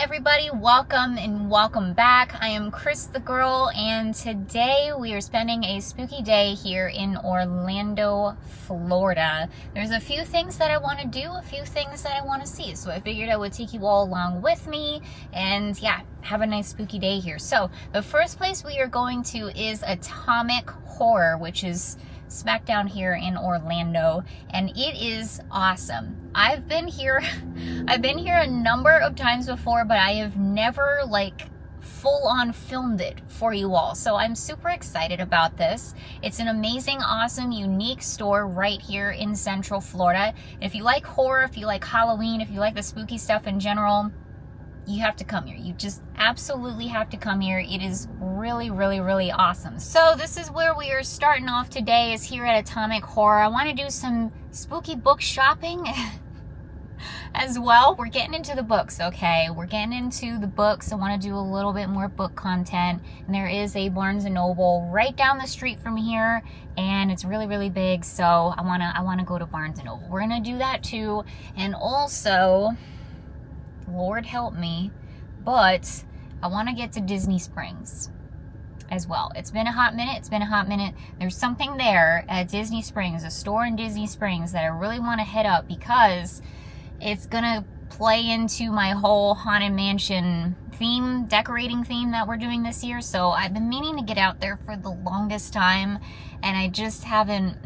everybody, welcome and welcome back. I am Cris the Girl, and today we are spending a spooky day here in Orlando, Florida. There's a few things that I want to do, a few things that I want to see, so I figured I would take you all along with me and yeah, have a nice spooky day here. So the first place we are going to is Atomic Horror, which is smack down here in Orlando, and it is awesome. I've been here a number of times before, but I have never full on filmed it for you all, so I'm super excited about this. It's an amazing, awesome, unique store right here in Central Florida. If you like horror, if you like Halloween, if you like the spooky stuff in general, you have to come here. You just absolutely have to come here. It is really, really, really awesome. So this is where we are starting off today, is here at Atomic Horror. I want to do some spooky book shopping as well. We're getting into the books, okay? We're getting into the books. I want to do a little bit more book content. And there is a Barnes & Noble right down the street from here, and it's really, really big. So I want to go to Barnes & Noble. We're going to do that too. And also, Lord help me, but I want to get to Disney Springs as well. It's been a hot minute. There's something there at Disney Springs, a store in Disney Springs, that I really want to hit up because it's gonna play into my whole Haunted Mansion theme, decorating theme that we're doing this year. So I've been meaning to get out there for the longest time, and I just haven't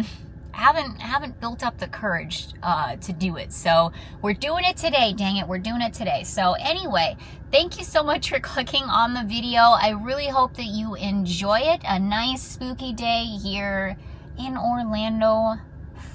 built up the courage to do it. So we're doing it today, dang it, we're doing it today. So anyway, thank you so much for clicking on the video. I really hope that you enjoy it. A nice spooky day here in Orlando,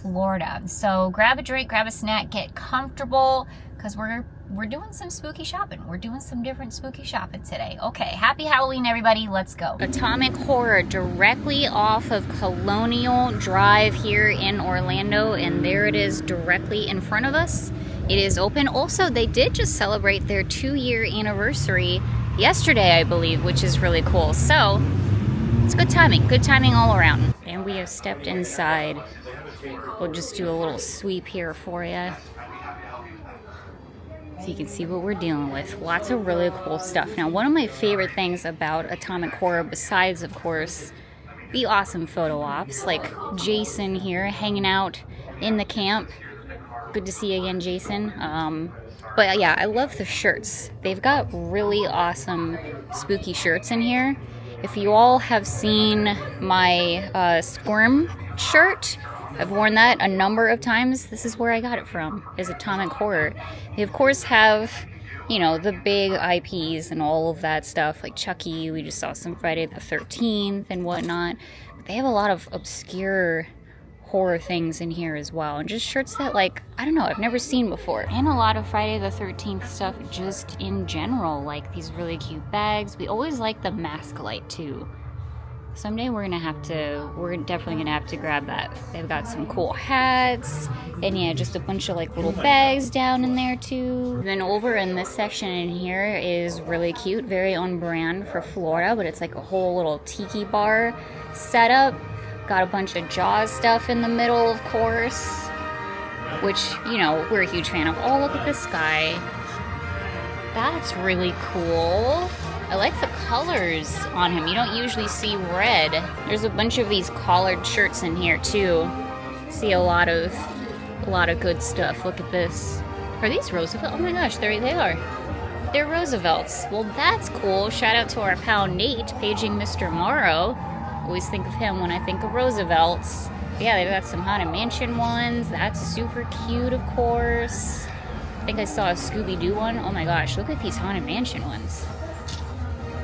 Florida. So grab a drink, grab a snack, get comfortable, because we're doing some spooky shopping. We're doing some different spooky shopping today. Okay, happy Halloween, everybody. Let's go. Atomic Horror, directly off of Colonial Drive here in Orlando, and there it is directly in front of us. It is open. Also, they did just celebrate their 2-year anniversary yesterday, I believe, which is really cool. So it's good timing all around. And we have stepped inside. We'll just do a little sweep here for you, so you can see what we're dealing with. Lots of really cool stuff. Now, one of my favorite things about Atomic Horror, besides, of course, the awesome photo ops, like Jason here hanging out in the camp. Good to see you again, Jason. But yeah, I love the shirts. They've got really awesome spooky shirts in here. If you all have seen my Squirm shirt, I've worn that a number of times. This is where I got it from, is Atomic Horror. They, of course, have, you know, the big IPs and all of that stuff, like Chucky. We just saw some Friday the 13th and whatnot. But they have a lot of obscure horror things in here as well. And just shirts that, I don't know, I've never seen before. And a lot of Friday the 13th stuff just in general, like these really cute bags. We always like the mask light, too. Someday we're definitely gonna have to grab that. They've got some cool hats, and yeah, just a bunch of little bags down in there too. And then over in this section in here is really cute, very on brand for Florida, but it's like a whole little tiki bar setup. Got a bunch of Jaws stuff in the middle, of course, which, you know, we're a huge fan of. Oh, look at this guy. That's really cool. I like the colors on him. You don't usually see red. There's a bunch of these collared shirts in here too. See a lot of good stuff. Look at this. Are these Roosevelt? Oh my gosh, there they are. They're Roosevelts. Well, that's cool. Shout out to our pal Nate, paging Mr. Morrow. Always think of him when I think of Roosevelts. But yeah, they've got some Haunted Mansion ones. That's super cute, of course. I think I saw a Scooby-Doo one. Oh my gosh, look at these Haunted Mansion ones.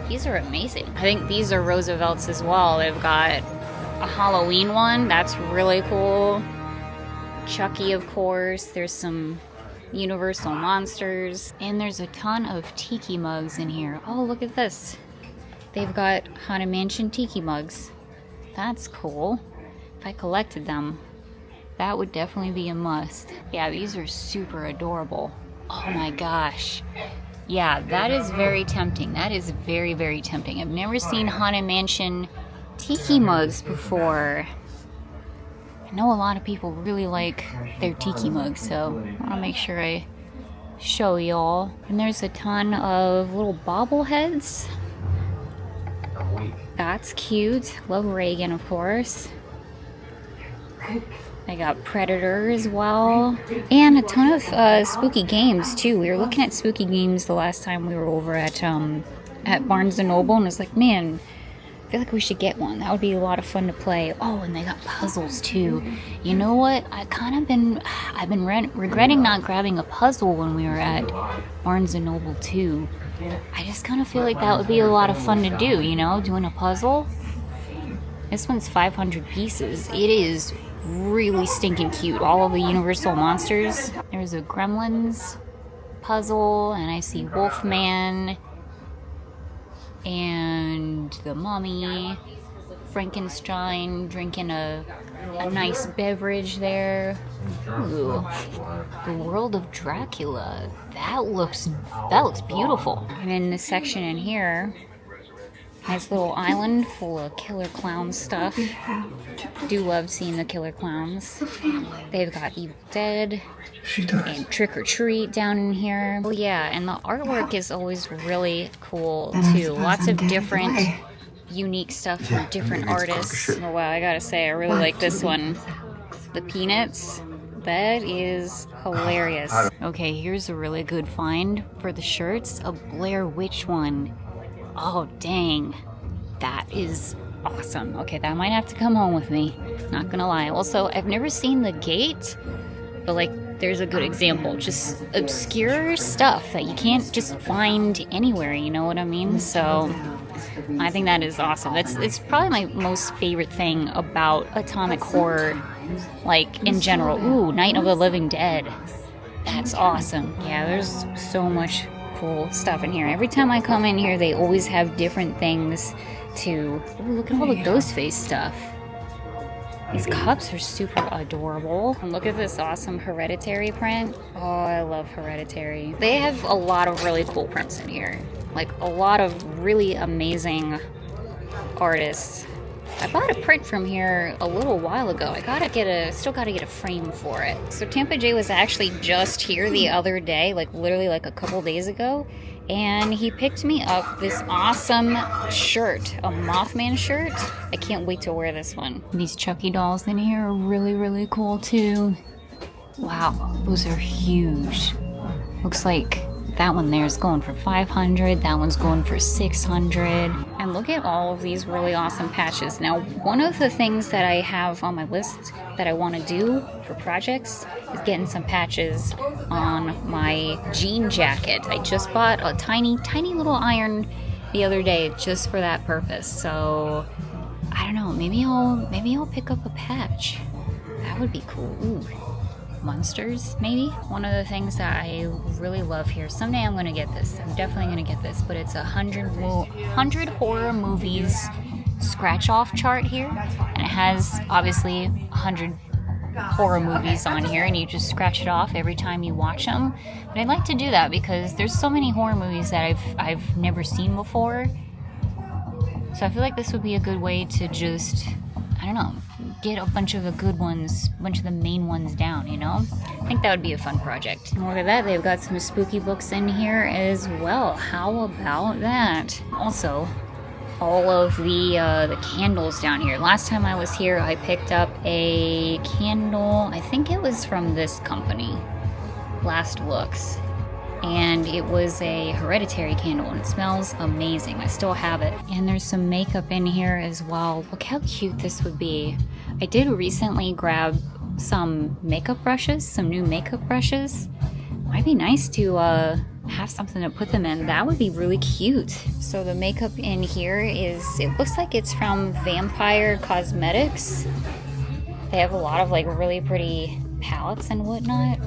These are amazing. I think these are Roosevelts as well. They've got a Halloween one. That's really cool. Chucky, of course. There's some Universal Monsters. And there's a ton of tiki mugs in here. Oh, look at this. They've got Haunted Mansion tiki mugs. That's cool. If I collected them, that would definitely be a must. Yeah, these are super adorable. Oh my gosh. Yeah, that is very tempting. That is very, very tempting. I've never seen Haunted Mansion tiki mugs before. I know a lot of people really like their tiki mugs, so I want to make sure I show y'all. And there's a ton of little bobbleheads. That's cute. Love Reagan, of course. I got Predator as well. And a ton of spooky games too. We were looking at spooky games the last time we were over at Barnes & Noble, and I was like, man, I feel like we should get one. That would be a lot of fun to play. Oh, and they got puzzles too. You know what? I've been regretting not grabbing a puzzle when we were at Barnes & Noble too. I just kind of feel like that would be a lot of fun to do, you know, doing a puzzle. This one's 500 pieces. It is really stinking cute. All of the Universal monsters. There's a Gremlins puzzle, and I see Wolfman, and the Mummy, Frankenstein drinking a nice beverage there. Ooh, the World of Dracula. That looks beautiful. And in this section in here, nice little island full of killer clown stuff. Do love seeing the killer clowns. They've got Evil Dead and Trick or Treat down in here. Oh yeah, and the artwork is always really cool too. Lots of different unique stuff from different artists. Oh wow, I gotta say, I really like this one. The Peanuts. That is hilarious. Okay, here's a really good find for the shirts. A Blair Witch one. Oh, dang. That is awesome. Okay, that might have to come home with me. Not gonna lie. Also, I've never seen The Gate, but like, there's a good example. Just obscure stuff that you can't just find anywhere, you know what I mean? So, I think that is awesome. It's probably my most favorite thing about atomic horror, like, in general. Ooh, Night of the Living Dead. That's awesome. Yeah, there's so much cool stuff in here. Every time I come in here, they always have different things to... Ooh, look at all the Ghostface stuff. These cups are super adorable. And look at this awesome Hereditary print. Oh, I love Hereditary. They have a lot of really cool prints in here. Like, a lot of really amazing artists. I bought a print from here a little while ago. Still gotta get a frame for it. So Tampa Jay was actually just here the other day, like literally like a couple days ago, and he picked me up this awesome shirt, a Mothman shirt. I can't wait to wear this one. These Chucky dolls in here are really, really cool too. Wow, those are huge. Looks like that one there is going for $500. That one's going for $600. And look at all of these really awesome patches. Now, one of the things that I have on my list that I want to do for projects is getting some patches on my jean jacket. I just bought a tiny, tiny little iron the other day just for that purpose. So, I don't know. Maybe I'll pick up a patch. That would be cool. Ooh. Monsters, maybe? One of the things that I really love here, someday I'm gonna get this, I'm definitely gonna get this, but it's 100 horror movies scratch off chart here, and it has obviously 100 horror movies on here, and you just scratch it off every time you watch them. But I'd like to do that because there's so many horror movies that I've never seen before, so I feel like this would be a good way to just, I don't know, get a bunch of the good ones, a bunch of the main ones down, you know? I think that would be a fun project. And look at that, they've got some spooky books in here as well. How about that? Also, all of the candles down here. Last time I was here, I picked up a candle, I think it was from this company, Last Looks. And it was a Hereditary candle, and it smells amazing. I still have it. And there's some makeup in here as well. Look how cute this would be. I did recently grab some makeup brushes, some new makeup brushes. Might be nice to have something to put them in. That would be really cute. So the makeup in here is, it looks like it's from Vampire Cosmetics. They have a lot of like really pretty palettes and whatnot.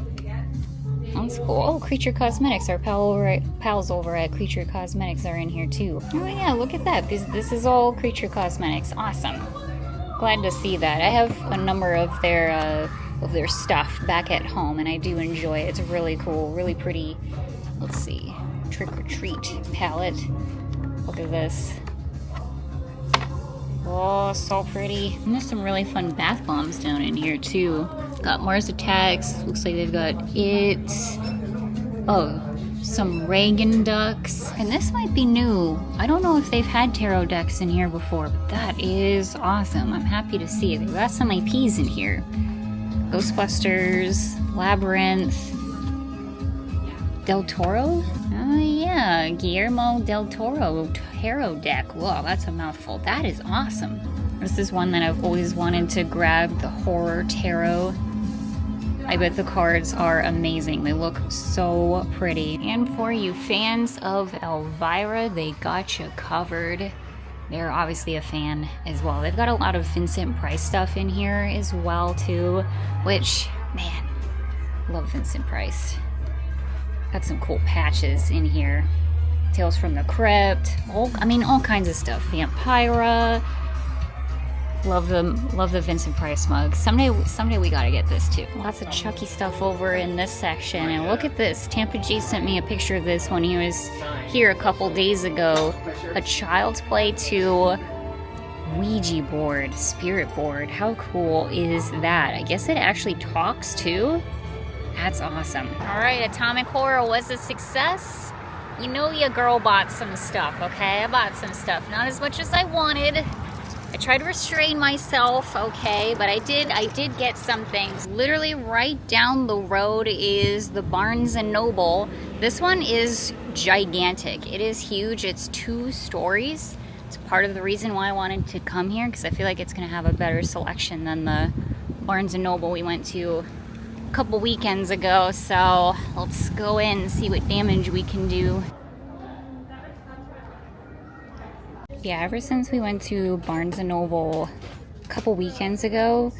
That's cool. Oh, Creature Cosmetics. Our pals over at Creature Cosmetics are in here too. Oh yeah, look at that. This is all Creature Cosmetics. Awesome. Glad to see that. I have a number of their stuff back at home, and I do enjoy it. It's really cool, really pretty. Let's see. Trick or Treat palette. Look at this. Oh, so pretty. And there's some really fun bath bombs down in here too. Got Mars Attacks. Looks like they've got It. Oh, some Reagan ducks. And this might be new. I don't know if they've had tarot decks in here before, but that is awesome. I'm happy to see it. They've got some IPs in here. Ghostbusters, Labyrinth, Del Toro? Oh yeah, Guillermo Del Toro tarot deck. Whoa, that's a mouthful. That is awesome. This is one that I've always wanted to grab, the horror tarot. I bet the cards are amazing. They look so pretty. And for you fans of Elvira, they got you covered. They're obviously a fan as well. They've got a lot of Vincent Price stuff in here as well too, which, man, love Vincent Price. Got some cool patches in here. Tales from the Crypt, all kinds of stuff. Vampira. Love the Vincent Price mug. Someday we gotta get this too. Lots of Chucky stuff over in this section. And look at this. Tampa Jay sent me a picture of this when he was here a couple days ago. A Child's Play 2 Ouija board, spirit board. How cool is that? I guess it actually talks too. That's awesome. All right, Atomic Horror was a success. You know your girl bought some stuff, okay? I bought some stuff. Not as much as I wanted. I tried to restrain myself, okay? But I did get some things. Literally right down the road is the Barnes & Noble. This one is gigantic. It is huge. It's 2 stories. It's part of the reason why I wanted to come here, because I feel like it's going to have a better selection than the Barnes & Noble we went to couple weekends ago, so let's go in and see what damage we can do. Yeah, ever since we went to Barnes & Noble a couple weekends ago,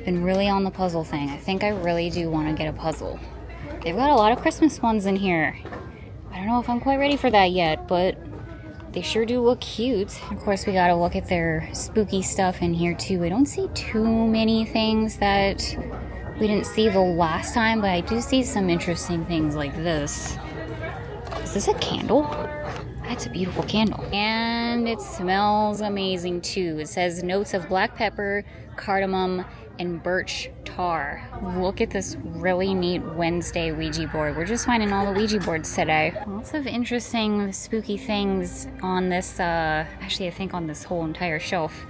been really on the puzzle thing. I think I really do want to get a puzzle. They've got a lot of Christmas ones in here. I don't know if I'm quite ready for that yet, but they sure do look cute. Of course, we gotta look at their spooky stuff in here too. I don't see too many things that we didn't see the last time, but I do see some interesting things like this. Is this a candle? That's a beautiful candle. And it smells amazing too. It says notes of black pepper, cardamom, and birch tar. Look at this really neat Wednesday Ouija board. We're just finding all the Ouija boards today. Lots of interesting spooky things on this, actually I think on this whole entire shelf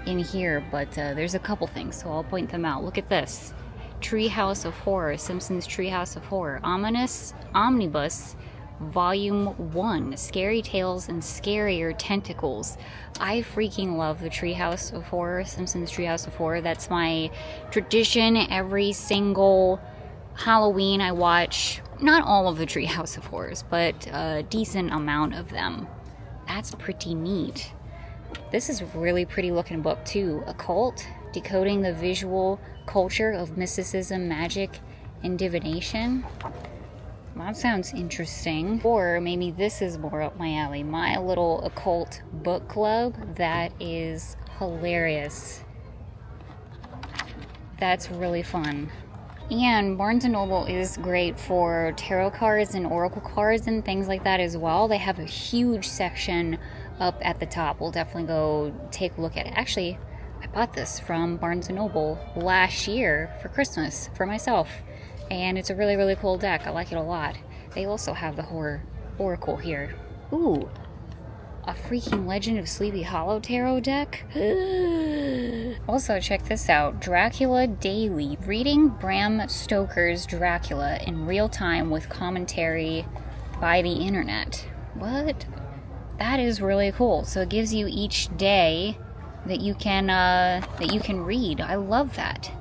in here, but there's a couple things, so I'll point them out. Look at this. Treehouse of Horror, Simpsons Treehouse of Horror, Ominous Omnibus, Volume 1, Scary Tales and Scarier Tentacles. I freaking love the Treehouse of Horror, Simpsons Treehouse of Horror. That's my tradition. Every single Halloween I watch, not all of the Treehouse of Horrors, but a decent amount of them. That's pretty neat. This is a really pretty looking book too. Occult, Decoding the Visual Culture of Mysticism, Magic, and Divination. That sounds interesting. Or maybe this is more up my alley. My little occult book club. That is hilarious. That's really fun. And Barnes & Noble is great for tarot cards and oracle cards and things like that as well. They have a huge section up at the top. We'll definitely go take a look at it. Actually, I bought this from Barnes & Noble last year for Christmas for myself. And it's a really, really cool deck. I like it a lot. They also have the horror oracle here. Ooh, a freaking Legend of Sleepy Hollow tarot deck. Also, check this out. Dracula Daily. Reading Bram Stoker's Dracula in real time with commentary by the internet. What? That is really cool. So it gives you each day that you can read. I love that.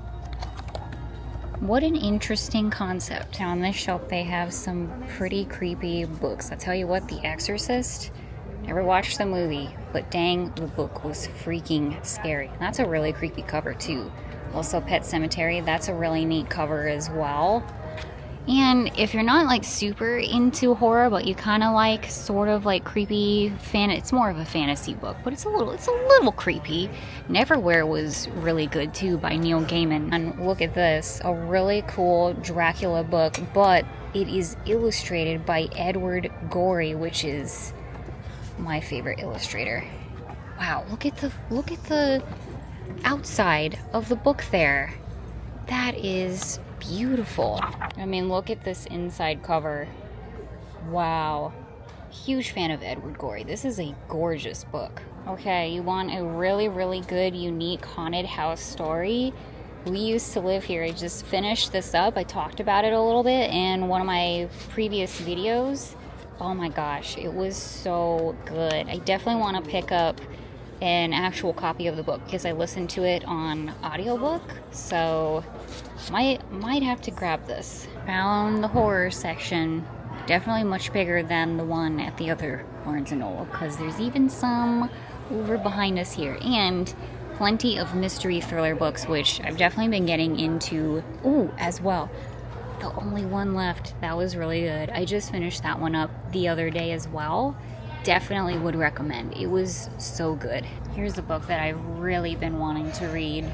What an interesting concept. Now on this shelf they have some pretty creepy books. I'll tell you what, The Exorcist, never watched the movie, but dang, the book was freaking scary. That's a really creepy cover too. Also Pet Sematary, that's a really neat cover as well. And if you're not like super into horror, but you kind of like sort of like creepy it's more of a fantasy book, but it's a little creepy. Neverwhere was really good too, by Neil Gaiman. And look at this, a really cool Dracula book, but it is illustrated by Edward Gorey, which is my favorite illustrator. Wow, look at the outside of the book there. That is beautiful. I mean, look at this inside cover. Wow. Huge fan of Edward Gorey. This is a gorgeous book. Okay, you want a really, really good, unique haunted house story? We used to live here. I just finished this up. I talked about it a little bit in one of my previous videos. Oh my gosh, it was so good. I definitely want to pick up an actual copy of the book because I listened to it on audiobook, so might have to grab this. Found the horror section. Definitely much bigger than the one at the other Barnes & Noble because there's even some over behind us here, and plenty of mystery thriller books, which I've definitely been getting into. Ooh, as well. The only one left. That was really good. I just finished that one up the other day as well. Definitely would recommend. It was so good. Here's a book that I've really been wanting to read.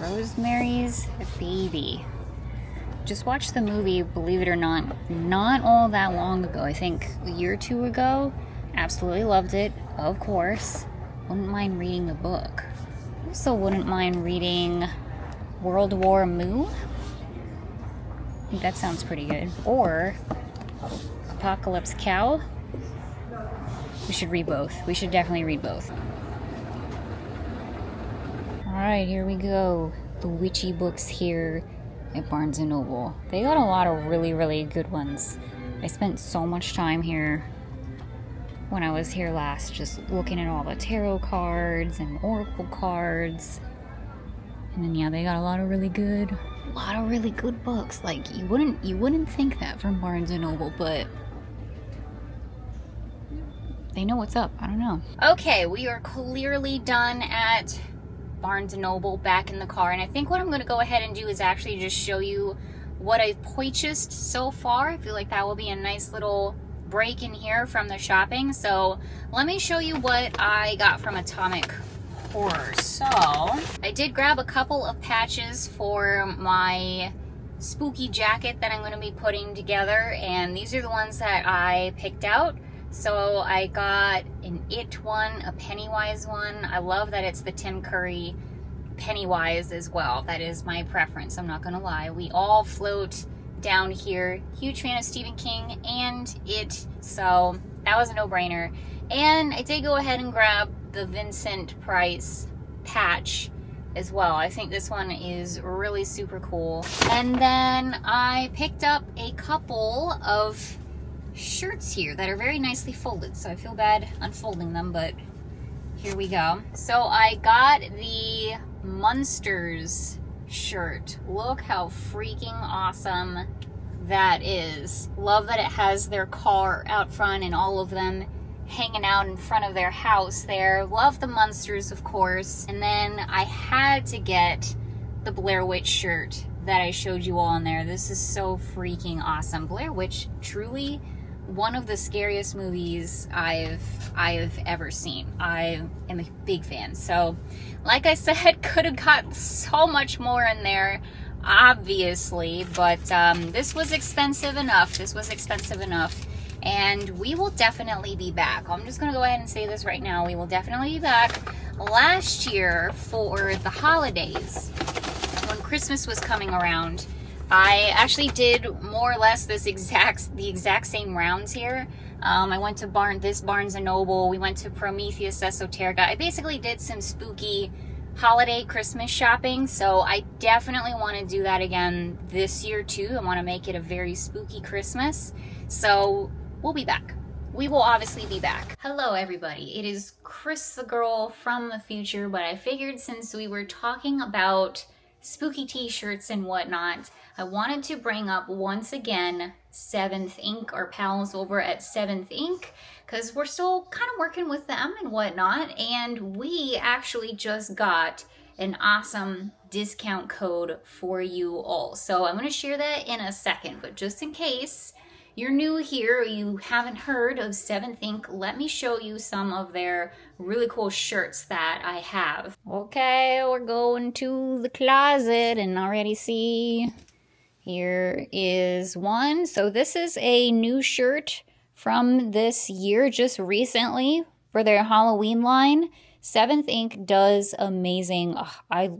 Rosemary's Baby. Just watched the movie, believe it or not all that long ago. I think a year or two ago. Absolutely loved it, of course. Wouldn't mind reading the book. Also wouldn't mind reading World War Moo. I think that sounds pretty good. Or Apocalypse Cow. We should read both. We should definitely read both. Alright, here we go. The witchy books here at Barnes & Noble. They got a lot of really, really good ones. I spent so much time here when I was here last, just looking at all the tarot cards and oracle cards. And then yeah, they got a lot of really good books. Like you wouldn't think that from Barnes & Noble, but they know what's up. I don't know. Okay, we are clearly done at Barnes & Noble, back in the car, and I think what I'm going to go ahead and do is actually just show you what I've purchased so far. I feel like that will be a nice little break in here from the shopping. So let me show you what I got from Atomic Horror. So I did grab a couple of patches for my spooky jacket that I'm going to be putting together, and these are the ones that I picked out. So I got an It one, a Pennywise one. I love that it's the Tim Curry Pennywise as well. That is my preference, I'm not gonna lie. We all float down here. Huge fan of Stephen King and It, so that was a no-brainer. And I did go ahead and grab the Vincent Price patch as well. I think this one is really super cool. And then I picked up a couple of shirts here that are very nicely folded, so I feel bad unfolding them, but here we go. So I got the Munsters shirt. Look how freaking awesome that is. Love that it has their car out front and all of them hanging out in front of their house there. Love the Munsters, of course. And then I had to get the Blair Witch shirt that I showed you all in there. This is so freaking awesome. Blair Witch, truly one of the scariest movies I've ever seen. I am a big fan. So, like I said, could have got so much more in there, obviously, but this was expensive enough. And we will definitely be back. I'm just gonna go ahead and say this right now. We will definitely be back. Last year for the holidays, when Christmas was coming around, I actually did more or less the exact same rounds here. I went to Barnes & Noble. We went to Prometheus Esoterica. I basically did some spooky holiday Christmas shopping, so I definitely want to do that again this year too. I want to make it a very spooky Christmas. So we'll be back. We will obviously be back. Hello everybody. It is Cris the girl from the future, but I figured since we were talking about spooky t-shirts and whatnot, I wanted to bring up once again 7th Ink, our pals over at 7th Ink, because we're still kind of working with them and whatnot, and we actually just got an awesome discount code for you all. So I'm going to share that in a second, but just in case you're new here or you haven't heard of 7th Ink, let me show you some of their really cool shirts that I have. Okay, we're going to the closet and already see here is one. So this is a new shirt from this year, just recently, for their Halloween line. 7th Ink does amazing.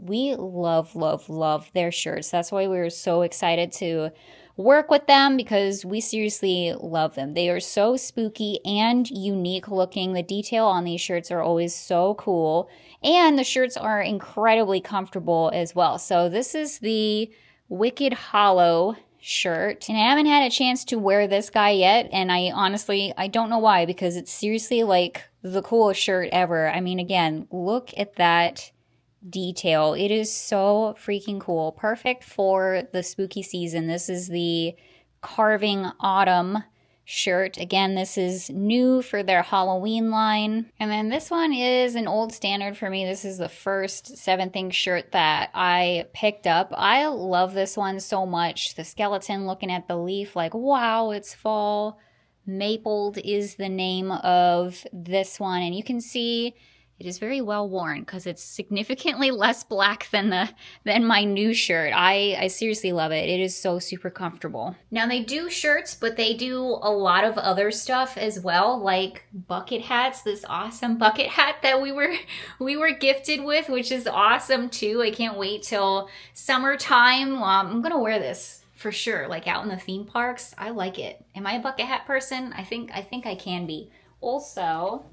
We love their shirts. That's why we were so excited to work with them because we seriously love them. They are so spooky and unique looking. The detail on these shirts are always so cool, and the shirts are incredibly comfortable as well. So this is the Wicked Hollow shirt, and I haven't had a chance to wear this guy yet, and I honestly don't know why, because it's seriously like the coolest shirt ever. I mean, again, look at that detail. It is so freaking cool. Perfect for the spooky season. This is the Carving Autumn shirt. Again, this is new for their Halloween line. And then this one is an old standard for me. This is the first Seventh Ink shirt that I picked up. I love this one so much. The skeleton looking at the leaf like, wow, it's fall. Mapled is the name of this one. And you can see it is very well worn because it's significantly less black than my new shirt. I seriously love it. It is so super comfortable. Now they do shirts, but they do a lot of other stuff as well, like bucket hats. This awesome bucket hat that we were gifted with, which is awesome too. I can't wait till summertime. I'm gonna wear this for sure, like out in the theme parks. I like it. Am I a bucket hat person? I think I can be. Also,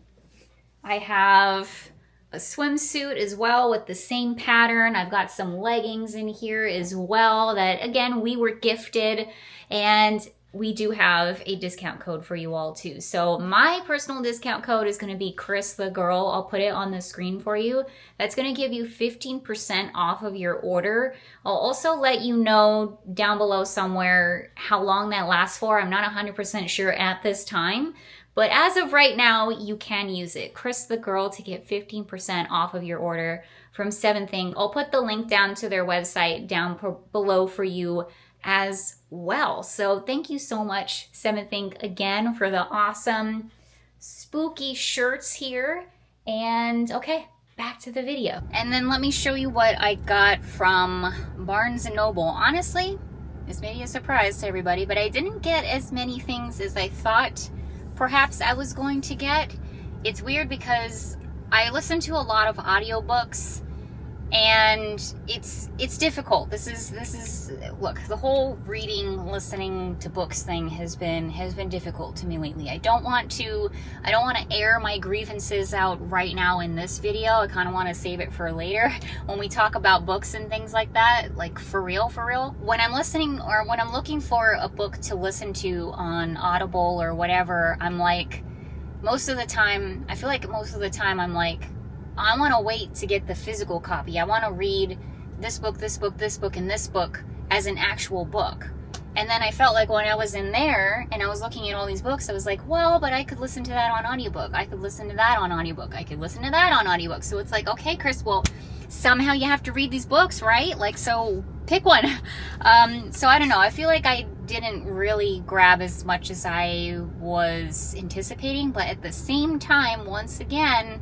I have a swimsuit as well with the same pattern. I've got some leggings in here as well that, again, we were gifted, and we do have a discount code for you all too. So my personal discount code is going to be CrisTheGirl. I'll put it on the screen for you. That's going to give you 15% off of your order. I'll also let you know down below somewhere how long that lasts for. I'm not 100% sure at this time. But as of right now, you can use it. CrisTheGirl to get 15% off of your order from Seventh Ink. I'll put the link down to their website down below for you as well. So thank you so much, Seventh Ink, again for the awesome spooky shirts here. And okay, back to the video. And then let me show you what I got from Barnes & Noble. Honestly, this may be a surprise to everybody, but I didn't get as many things as I thought perhaps I was going to get. It's weird because I listen to a lot of audiobooks, and it's difficult. This is look, the whole reading, listening to books thing has been difficult to me lately. I don't want to air my grievances out right now in this video. I kind of want to save it for later when we talk about books and things like that, like for real. When I'm listening or when I'm looking for a book to listen to on Audible or whatever, I'm like, most of the time I'm like, I want to wait to get the physical copy. I want to read this book, and this book as an actual book. And then I felt like when I was in there and I was looking at all these books, I was like, well, but I could listen to that on audiobook. I could listen to that on audiobook. I could listen to that on audiobook. So it's like, okay, Cris, well, somehow you have to read these books, right? Like, so pick one. So I don't know. I feel like I didn't really grab as much as I was anticipating. But at the same time, once again,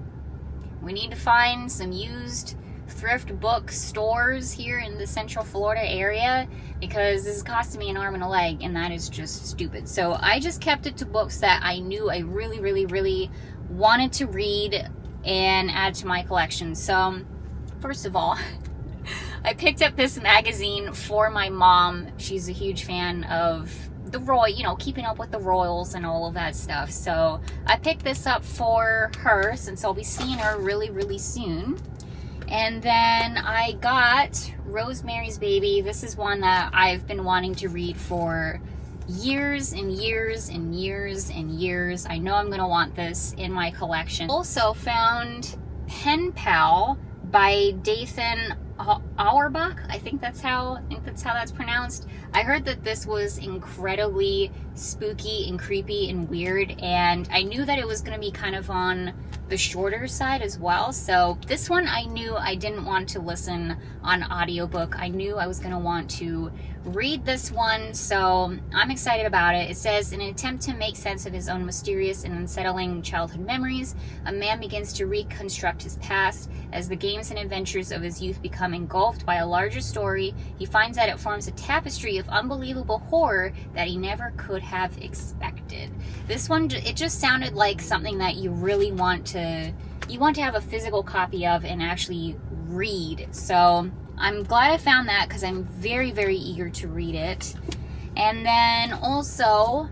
we need to find some used thrift book stores here in the Central Florida area, because this is costing me an arm and a leg, and that is just stupid. So I just kept it to books that I knew I really wanted to read and add to my collection. So first of all, I picked up this magazine for my mom. She's a huge fan of the Keeping Up with the Royals and all of that stuff. So I picked this up for her since I'll be seeing her really soon. And then I got Rosemary's Baby. This is one that I've been wanting to read for years and years. I know I'm gonna want this in my collection. Also found Pen Pal by Dathan Auerbach. I think that's how that's pronounced. I heard that this was incredibly spooky and creepy and weird, and I knew that it was going to be kind of on the shorter side as well. So this one I knew I didn't want to listen on audiobook. I knew I was going to want to read this one, so I'm excited about it. It says, in an attempt to make sense of his own mysterious and unsettling childhood memories, a man begins to reconstruct his past. As the games and adventures of his youth become engulfed by a larger story, he finds that it forms a tapestry of unbelievable horror that he never could have expected. This one, it just sounded like something that you really want to have a physical copy of and actually read. So I'm glad I found that, because I'm very eager to read it. And then also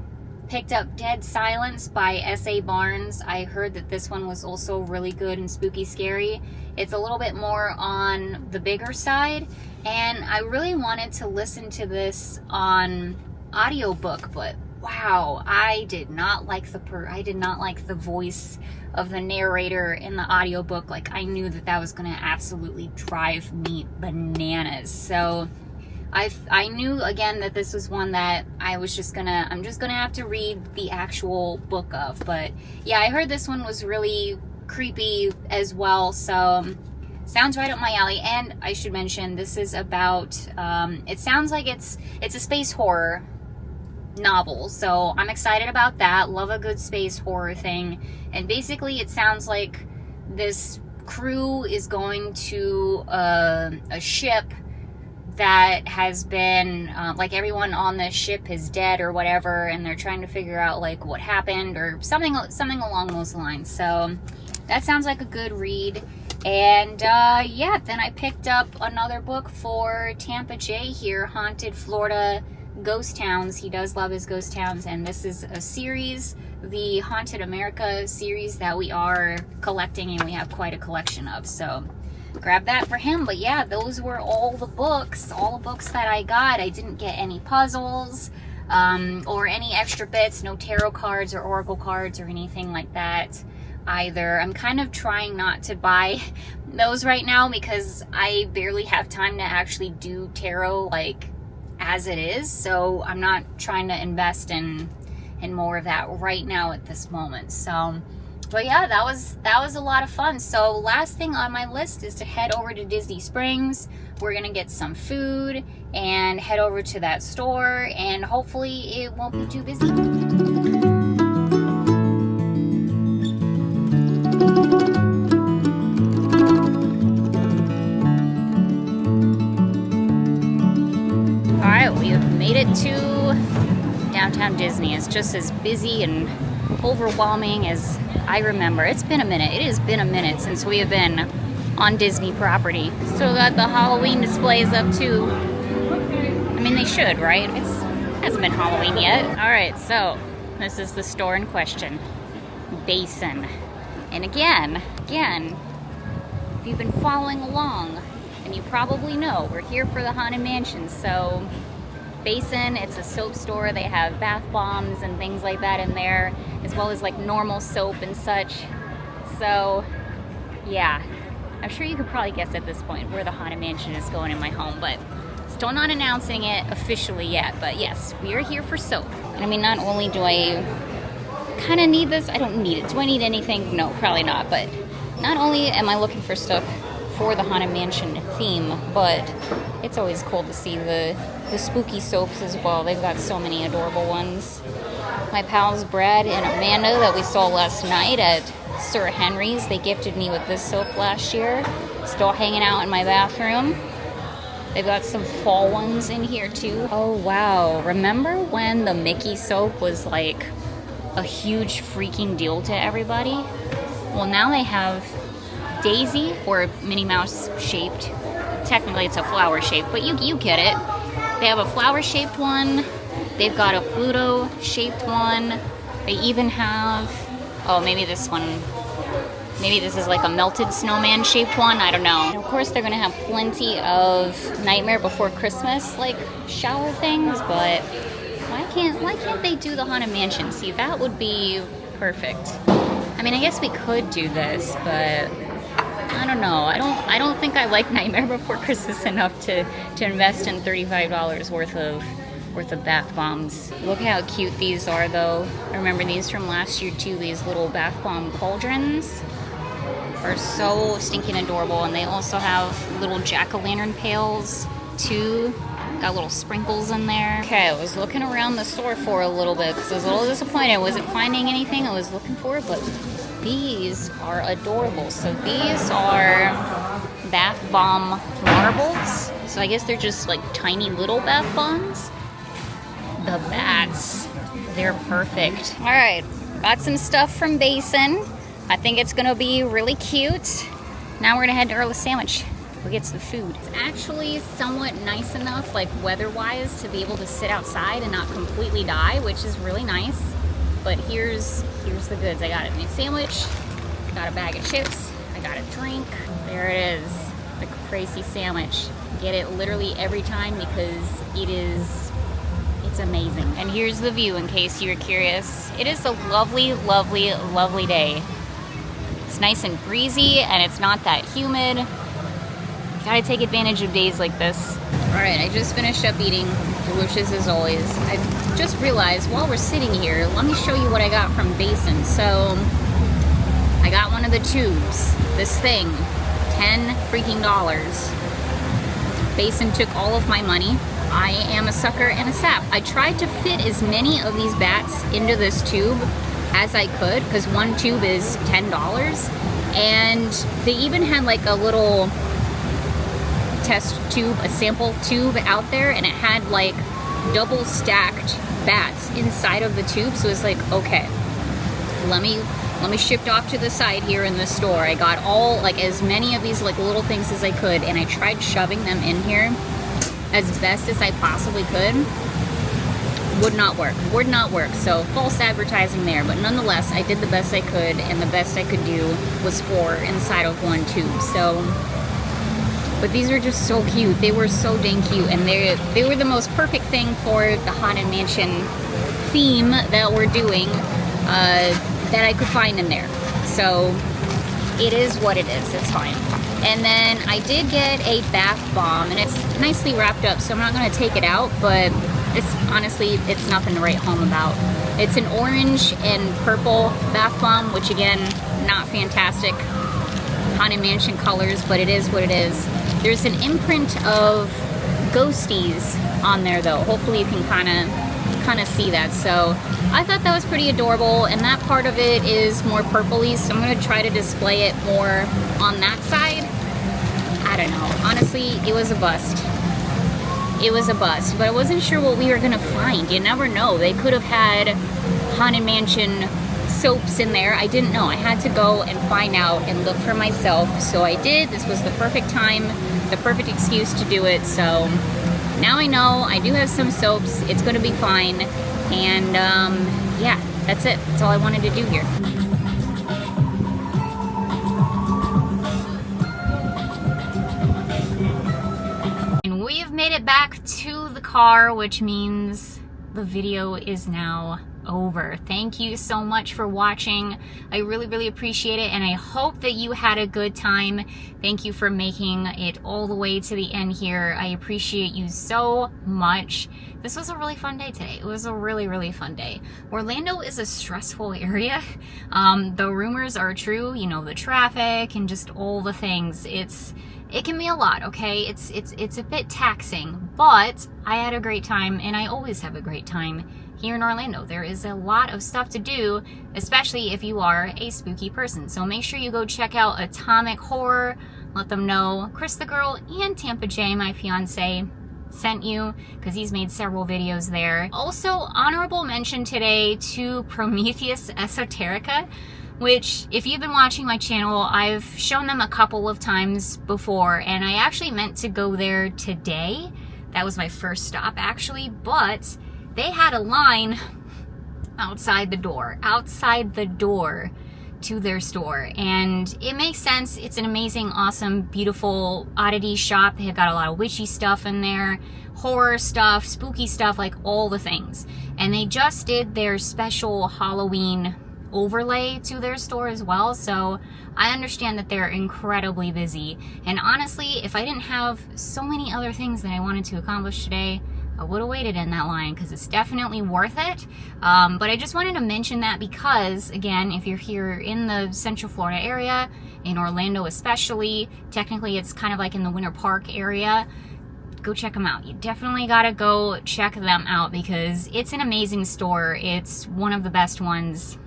picked up Dead Silence by S.A. Barnes. I heard that this one was also really good and spooky scary. It's a little bit more on the bigger side, and I really wanted to listen to this on audiobook, but wow, I did not like the voice of the narrator in the audiobook. Like, I knew that was going to absolutely drive me bananas. So I knew again that this was one that I'm just gonna have to read the actual book of. But yeah, I heard this one was really creepy as well, so sounds right up my alley. And I should mention, this is about it sounds like it's a space horror novel, so I'm excited about that. Love a good space horror thing. And basically it sounds like this crew is going to a ship that has been like everyone on this ship is dead or whatever, and they're trying to figure out like what happened or something along those lines. So that sounds like a good read. And yeah, then I picked up another book for Tampa Jay here, Haunted Florida Ghost Towns. He does love his ghost towns, and this is a series, the Haunted America series, that we are collecting, and we have quite a collection of, so grab that for him. But yeah, those were all the books that I got. I didn't get any puzzles or any extra bits, no tarot cards or oracle cards or anything like that either. I'm kind of trying not to buy those right now because I barely have time to actually do tarot like as it is, so I'm not trying to invest in more of that right now at this moment. So but yeah, that was a lot of fun. So last thing on my list is to head over to Disney Springs. We're gonna get some food and head over to that store, and hopefully it won't be too busy. Alright, we have made it to downtown Disney. It's just as busy and overwhelming as I remember. It's been a minute. It has been a minute since we have been on Disney property. Still got the Halloween displays up too. I mean, they should, right? It hasn't been Halloween yet. Alright, so this is the store in question. Basin. And again, if you've been following along, and you probably know, we're here for the Haunted Mansion. So Basin, it's a soap store. They have bath bombs and things like that in there, as well as like normal soap and such. So yeah, I'm sure you could probably guess at this point where the Haunted Mansion is going in my home, but still not announcing it officially yet. But yes, we are here for soap. And I mean, not only do I kind of need this, I don't need it. Do I need anything? No, probably not. But not only am I looking for stuff for the Haunted Mansion theme, but it's always cool to see the spooky soaps as well. They've got so many adorable ones. My pals Brad and Amanda that we saw last night at Sir Henry's, they gifted me with this soap last year. Still hanging out in my bathroom. They've got some fall ones in here too. Oh wow, remember when the Mickey soap was like a huge freaking deal to everybody? Well, now they have Daisy, or Minnie Mouse shaped. Technically it's a flower shape, but you get it. They have a flower shaped one. They've got a Pluto shaped one. They even have, oh, maybe this is like a melted snowman shaped one, I don't know. And of course they're gonna have plenty of Nightmare Before Christmas like shower things, but why can't they do the Haunted Mansion? See, that would be perfect. I mean, I guess we could do this, but I don't know. I don't think I like Nightmare Before Christmas enough to invest in $35 worth of bath bombs. Look at how cute these are though. I remember these from last year too. These little bath bomb cauldrons are so stinking adorable, and they also have little jack-o'-lantern pails too. Got little sprinkles in there. Okay, I was looking around the store for a little bit because I was a little disappointed. I wasn't finding anything I was looking for, but these are adorable. So these are bath bomb marbles. So I guess they're just like tiny little bath bombs. The bats, they're perfect. All right, got some stuff from Basin. I think it's gonna be really cute. Now we're gonna head to Earl's Sandwich. we'll get to the food. It's actually somewhat nice enough, like weather-wise, to be able to sit outside and not completely die, which is really nice. But here's the goods. I got a meat sandwich, got a bag of chips, I got a drink. There it is, the crazy sandwich. Get it literally every time because it's amazing. And here's the view in case you were curious. It is a lovely, lovely, lovely day. It's nice and breezy and it's not that humid. Gotta take advantage of days like this. All right, I just finished up eating, delicious as always. I just realized while we're sitting here, let me show you what I got from Basin. So I got one of the tubes, this thing, $10 freaking. Basin took all of my money. I am a sucker and a sap. I tried to fit as many of these bats into this tube as I could because one tube is $10. And they even had like a little test tube, a sample tube out there, and it had like double stacked bats inside of the tube. So it's like, okay, let me shift off to the side here in the store. I got all, like, as many of these like little things as I could, and I tried shoving them in here as best as I possibly could. Would not work. So false advertising there, but nonetheless I did the best I could, and the best I could do was 4 inside of one tube. So, but these were just so cute. They were so dang cute, and they were the most perfect thing for the Haunted Mansion theme that we're doing, that I could find in there. So it is what it is, it's fine. And then I did get a bath bomb, and it's nicely wrapped up, so I'm not gonna take it out, but it's honestly, it's nothing to write home about. It's an orange and purple bath bomb, which again, not fantastic Haunted Mansion colors, but it is what it is. There's an imprint of ghosties on there though. Hopefully you can kind of see that. So I thought that was pretty adorable, and that part of it is more purpley, so I'm going to try to display it more on that side. I don't know. Honestly, it was a bust. It was a bust, but I wasn't sure what we were going to find. You never know. They could have had Haunted Mansion soaps in there. I didn't know. I had to go and find out and look for myself, so I did. This was the perfect time, the perfect excuse to do it. So now I know I do have some soaps. It's going to be fine. And yeah, that's it. That's all I wanted to do here. And we have made it back to the car, which means the video is now over. Thank you so much for watching. I really, really appreciate it, and I hope that you had a good time. Thank you for making it all the way to the end here. I appreciate you so much. This was a really fun day today. It was a really, really fun day. Orlando is a stressful area. The rumors are true, you know, the traffic and just all the things. It can be a lot, okay? It's a bit taxing, but I had a great time, and I always have a great time here in Orlando. There is a lot of stuff to do, especially if you are a spooky person. So make sure you go check out Atomic Horror. Let them know CrisTheGirl and Tampa Jay, my fiance, sent you, because he's made several videos there. Also, honorable mention today to Prometheus Esoterica, which, if you've been watching my channel, I've shown them a couple of times before, and I actually meant to go there today. That was my first stop, actually, but they had a line outside the door to their store, and it makes sense. It's an amazing, awesome, beautiful oddity shop. They've got a lot of witchy stuff in there, horror stuff, spooky stuff, like all the things. And they just did their special Halloween overlay to their store as well, so I understand that they're incredibly busy. And honestly, if I didn't have so many other things that I wanted to accomplish today, I would have waited in that line, because it's definitely worth it. But I just wanted to mention that because, again, if you're here in the Central Florida area, in Orlando especially, technically it's kind of like in the Winter Park area, go check them out. You definitely gotta go check them out, because it's an amazing store. It's one of the best ones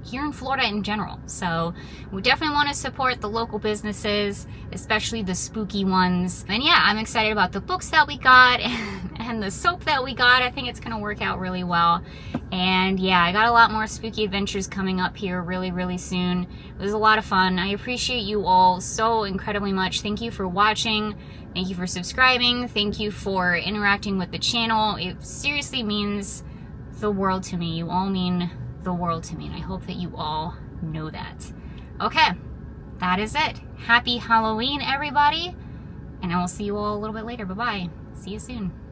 here in Florida in general. So we definitely want to support the local businesses, especially the spooky ones. And yeah, I'm excited about the books that we got and the soap that we got. I think it's gonna work out really well. And yeah, I got a lot more spooky adventures coming up here really soon. It was a lot of fun. I appreciate you all so incredibly much. Thank you for watching. Thank you for subscribing. Thank you for interacting with the channel. It seriously means the world to me. You all mean the world to me, and I hope that you all know that. Okay, that is it. Happy Halloween, everybody, and I will see you all a little bit later. Bye-bye. See you soon.